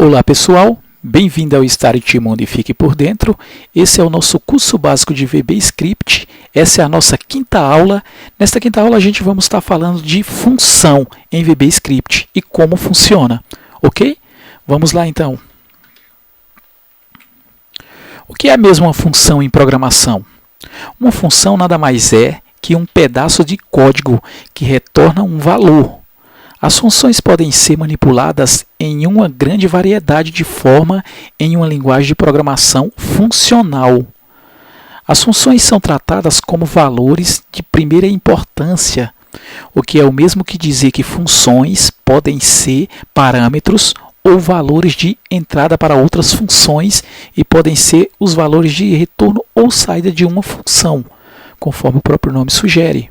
Olá pessoal, bem-vindo ao Start Mundo e Fique por Dentro. Esse é o nosso curso básico de VB Script. Essa é a nossa quinta aula. Nesta quinta aula a gente vamos estar falando de função em VB Script e como funciona, ok? Vamos lá então. O que é mesmo uma função em programação? Uma função nada mais é que um pedaço de código que retorna um valor. As funções podem ser manipuladas em uma grande variedade de formas em uma linguagem de programação funcional. As funções são tratadas como valores de primeira importância, o que é o mesmo que dizer que funções podem ser parâmetros ou valores de entrada para outras funções e podem ser os valores de retorno ou saída de uma função, conforme o próprio nome sugere.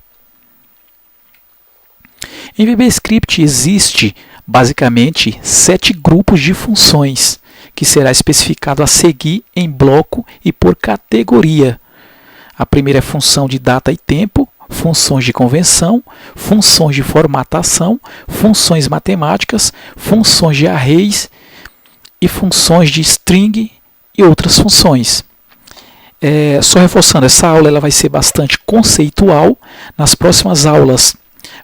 Em VB Script existe basicamente 7 grupos de funções, que será especificado a seguir em bloco e por categoria. A primeira é função de data e tempo, funções de convenção, funções de formatação, funções matemáticas, funções de arrays e funções de string e outras funções. Só reforçando, essa aula ela vai ser bastante conceitual. Nas próximas aulas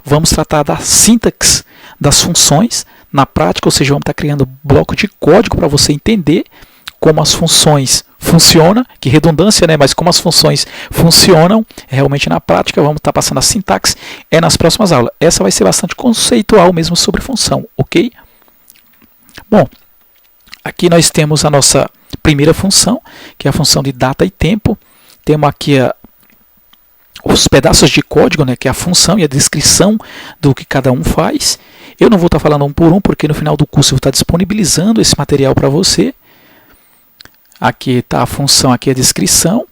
vamos tratar da sintaxe das funções na prática, ou seja, vamos estar criando bloco de código para você entender como as funções funcionam, que redundância, né? Mas como as funções funcionam realmente na prática, vamos estar passando a sintaxe nas próximas aulas. Essa vai ser bastante conceitual mesmo sobre função, ok? Bom, aqui nós temos a nossa primeira função, que é a função de data e tempo. Temos aqui os pedaços de código, né, que é a função e a descrição do que cada um faz. Eu não vou estar falando um por um, porque no final do curso eu vou estar disponibilizando esse material para você. Aqui está a função, aqui a descrição.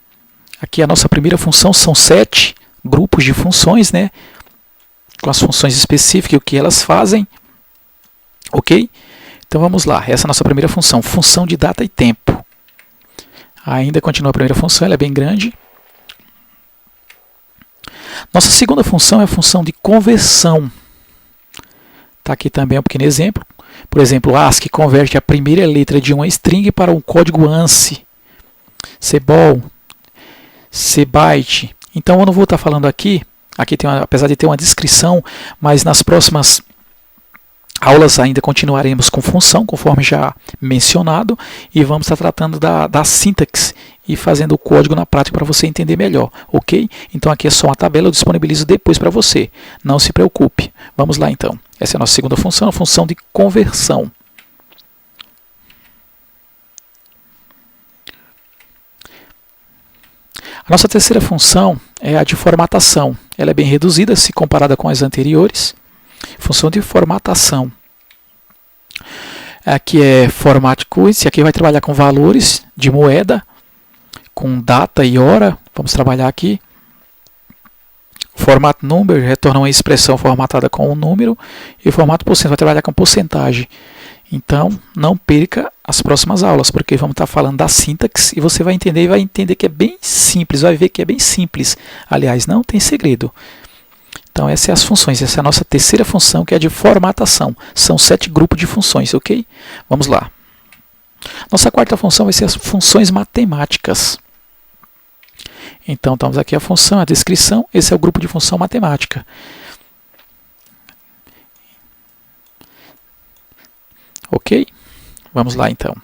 Aqui a nossa primeira função são 7 grupos de funções, né, com as funções específicas e o que elas fazem. Ok? Então vamos lá, essa é a nossa primeira função, função de data e tempo. Ainda continua a primeira função, ela é bem grande. Nossa segunda função é a função de conversão. Está aqui também um pequeno exemplo. Por exemplo, ASCII converte a primeira letra de uma string para um código ANSI, CBOL, CByte. Então eu não vou estar falando aqui tem apesar de ter uma descrição, mas nas próximas aulas ainda continuaremos com função, conforme já mencionado, e vamos estar tratando da sintaxe e fazendo o código na prática para você entender melhor, ok? Então aqui é só uma tabela, eu disponibilizo depois para você, não se preocupe. Vamos lá então, essa é a nossa segunda função, a função de conversão. A nossa terceira função é a de formatação, ela é bem reduzida se comparada com as anteriores. Função de formatação. Aqui é format currency, aqui vai trabalhar com valores de moeda, com data e hora. Vamos trabalhar aqui. Format number retorna uma expressão formatada com um número. E formato porcento vai trabalhar com porcentagem. Então, não perca as próximas aulas, porque vamos estar falando da sintaxe e você vai entender que é bem simples, vai ver que é bem simples. Aliás, não tem segredo. Então, essas são as funções. Essa é a nossa terceira função, que é a de formatação. São 7 grupos de funções, ok? Vamos lá. Nossa quarta função vai ser as funções matemáticas. Então, temos aqui a função, a descrição. Esse é o grupo de função matemática. Ok? Vamos lá, então.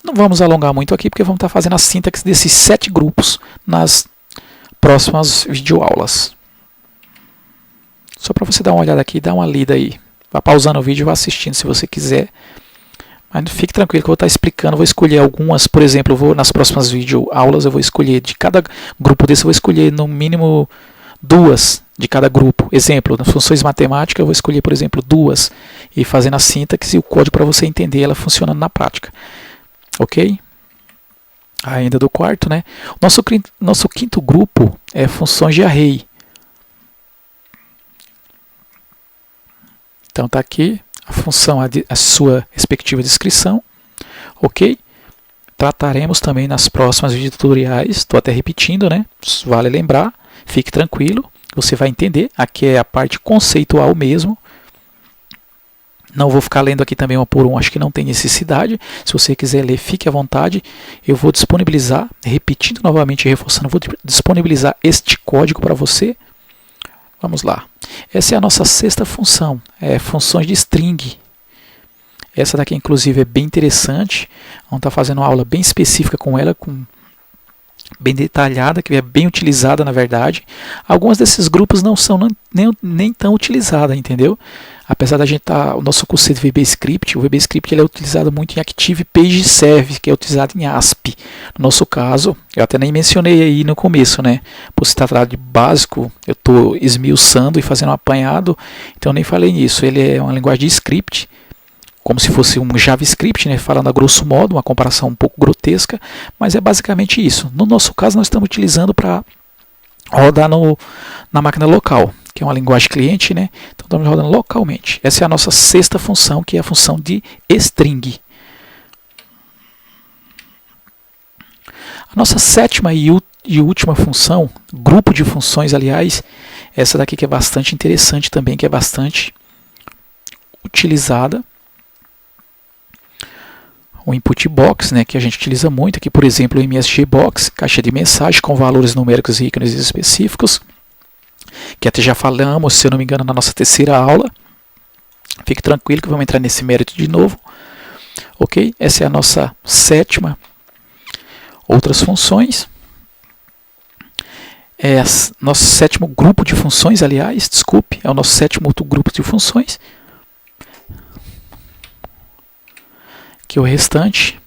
Não vamos alongar muito aqui, porque vamos estar fazendo a sintaxe desses 7 grupos nas próximas videoaulas. Só para você dar uma olhada aqui, dar uma lida aí. Vá pausando o vídeo e vá assistindo se você quiser. Mas fique tranquilo que eu vou estar explicando, vou escolher algumas, por exemplo, nas próximas videoaulas eu vou escolher, de cada grupo desse eu vou escolher no mínimo 2 de cada grupo. Exemplo, nas funções matemáticas eu vou escolher, por exemplo, 2 e fazendo a sintaxe e o código para você entender ela funcionando na prática. Ok? Ainda do quarto, né? Nosso quinto grupo é funções de array. Então está aqui a função, a sua respectiva descrição, ok? Trataremos também nas próximas vídeos tutoriais, estou até repetindo, né? Vale lembrar, fique tranquilo, você vai entender, aqui é a parte conceitual mesmo. Não vou ficar lendo aqui também um por um, acho que não tem necessidade. Se você quiser ler, fique à vontade. Eu vou disponibilizar, repetindo novamente e reforçando, vou disponibilizar este código para você. Vamos lá. Essa é a nossa sexta função, funções de string. Essa daqui, inclusive, é bem interessante. Vamos estar fazendo uma aula bem específica com ela, bem detalhada, que é bem utilizada, na verdade. Alguns desses grupos não são nem tão utilizados, entendeu? Apesar da gente o nosso curso de VBScript, o VBScript ele é utilizado muito em Active Page Server, que é utilizado em ASP. No nosso caso, eu até nem mencionei aí no começo, né? Por se tratar de básico, eu estou esmiuçando e fazendo um apanhado, então nem falei nisso. Ele é uma linguagem de script, como se fosse um JavaScript, né, falando a grosso modo, uma comparação um pouco grotesca, mas é basicamente isso. No nosso caso, nós estamos utilizando para rodar na máquina local, que é uma linguagem cliente, né? Então estamos rodando localmente. Essa é a nossa sexta função, que é a função de string. A nossa sétima e última função, grupo de funções, aliás, essa daqui que é bastante interessante também, que é bastante utilizada. O input box, né, que a gente utiliza muito aqui, por exemplo, o MSG box, caixa de mensagem com valores numéricos e ícones específicos, que até já falamos, se eu não me engano, na nossa terceira aula. Fique tranquilo que vamos entrar nesse mérito de novo. Ok? Essa é a nossa sétima. Outras funções. Nosso sétimo grupo de funções, aliás, desculpe, é o nosso sétimo outro grupo de funções. Que é o restante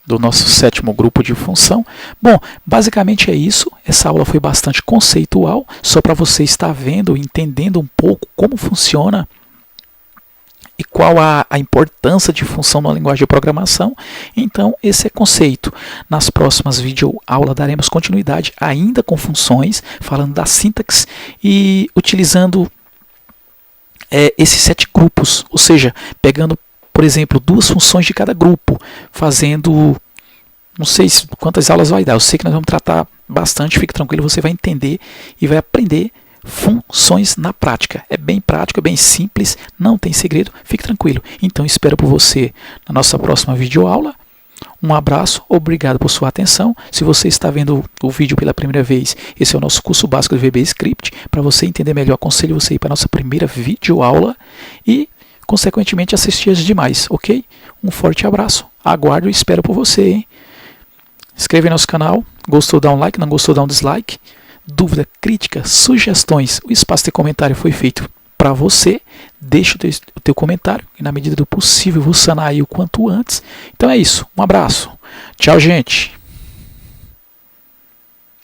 do nosso sétimo grupo de função. Bom, basicamente é isso. Essa aula foi bastante conceitual, só para você estar vendo, entendendo um pouco como funciona e qual a importância de função na linguagem de programação. Então, esse é conceito. Nas próximas videoaulas daremos continuidade ainda com funções, falando da sintaxe e utilizando esses 7 grupos, ou seja, pegando, por exemplo, 2 funções de cada grupo, fazendo, não sei quantas aulas vai dar, eu sei que nós vamos tratar bastante, fique tranquilo, você vai entender e vai aprender funções na prática. É bem prático, é bem simples, não tem segredo, fique tranquilo. Então, espero por você na nossa próxima videoaula. Um abraço, obrigado por sua atenção. Se você está vendo o vídeo pela primeira vez, esse é o nosso curso básico de VBScript. Para você entender melhor, aconselho você ir para a nossa primeira videoaula e consequentemente assistir as demais, ok? Um forte abraço, aguardo e espero por você, hein? Inscreva no nosso canal, gostou, dá um like, não gostou, dá um dislike. Dúvida, crítica, sugestões, o espaço de comentário foi feito para você. Deixa o teu comentário e na medida do possível vou sanar aí o quanto antes. Então é isso, um abraço, tchau gente!